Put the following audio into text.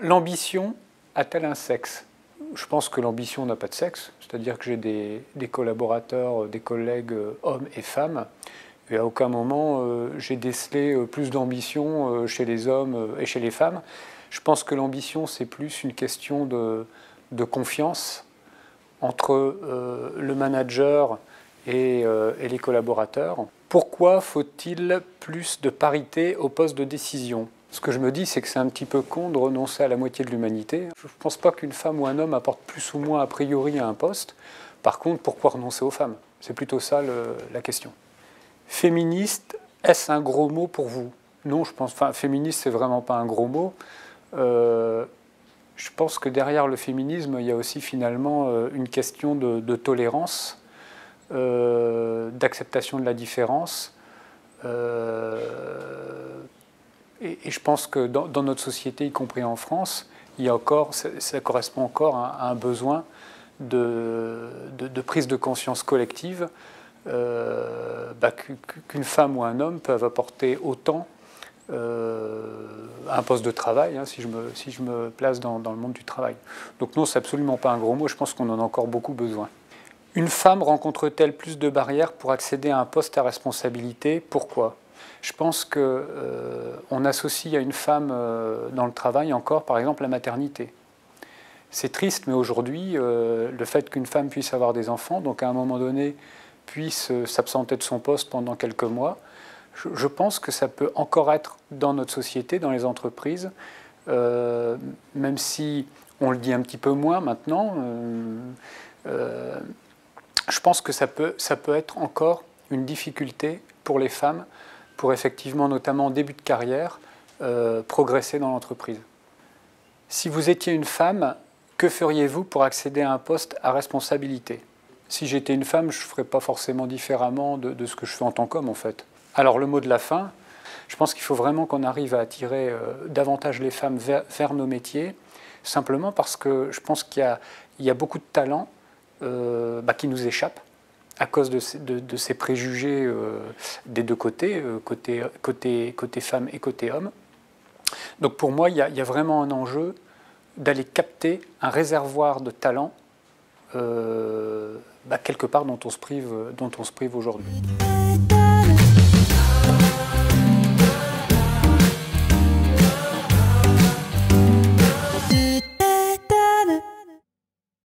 L'ambition a-t-elle un sexe? Je pense que l'ambition n'a pas de sexe, c'est-à-dire que j'ai des collaborateurs, des collègues hommes et femmes, et à aucun moment j'ai décelé plus d'ambition chez les hommes et chez les femmes. Je pense que l'ambition, c'est plus une question de confiance entre le manager et les collaborateurs. Pourquoi faut-il plus de parité au poste de décision? Ce que je me dis, c'est que c'est un petit peu con de renoncer à la moitié de l'humanité. Je ne pense pas qu'une femme ou un homme apporte plus ou moins a priori à un poste. Par contre, pourquoi renoncer aux femmes? C'est plutôt ça la question. Féministe, est-ce un gros mot pour vous? Non, je pense. Enfin, féministe, c'est vraiment pas un gros mot. Je pense que derrière le féminisme, il y a aussi finalement une question de tolérance, d'acceptation de la différence. Et je pense que dans notre société, y compris en France, il y a encore, ça correspond encore à un besoin de prise de conscience collective qu'une femme ou un homme peuvent apporter autant à un poste de travail, hein, si je me place dans le monde du travail. Donc non, c'est absolument pas un gros mot, je pense qu'on en a encore beaucoup besoin. Une femme rencontre-t-elle plus de barrières pour accéder à un poste à responsabilité? Pourquoi? Je pense qu'on associe à une femme dans le travail encore, par exemple, la maternité. C'est triste, mais aujourd'hui, le fait qu'une femme puisse avoir des enfants, donc à un moment donné, puisse s'absenter de son poste pendant quelques mois, je pense que ça peut encore être dans notre société, dans les entreprises, même si on le dit un petit peu moins maintenant, je pense que ça peut être encore une difficulté pour les femmes pour effectivement, notamment en début de carrière, progresser dans l'entreprise. Si vous étiez une femme, que feriez-vous pour accéder à un poste à responsabilité? Si j'étais une femme, je ne ferais pas forcément différemment de ce que je fais en tant qu'homme, en fait. Alors, le mot de la fin, je pense qu'il faut vraiment qu'on arrive à attirer davantage les femmes vers nos métiers, simplement parce que je pense qu'il y a beaucoup de talents qui nous échappent à cause de ces préjugés des deux côtés, côté femmes et côté hommes. Donc pour moi, il y a vraiment un enjeu d'aller capter un réservoir de talents quelque part dont on se prive aujourd'hui.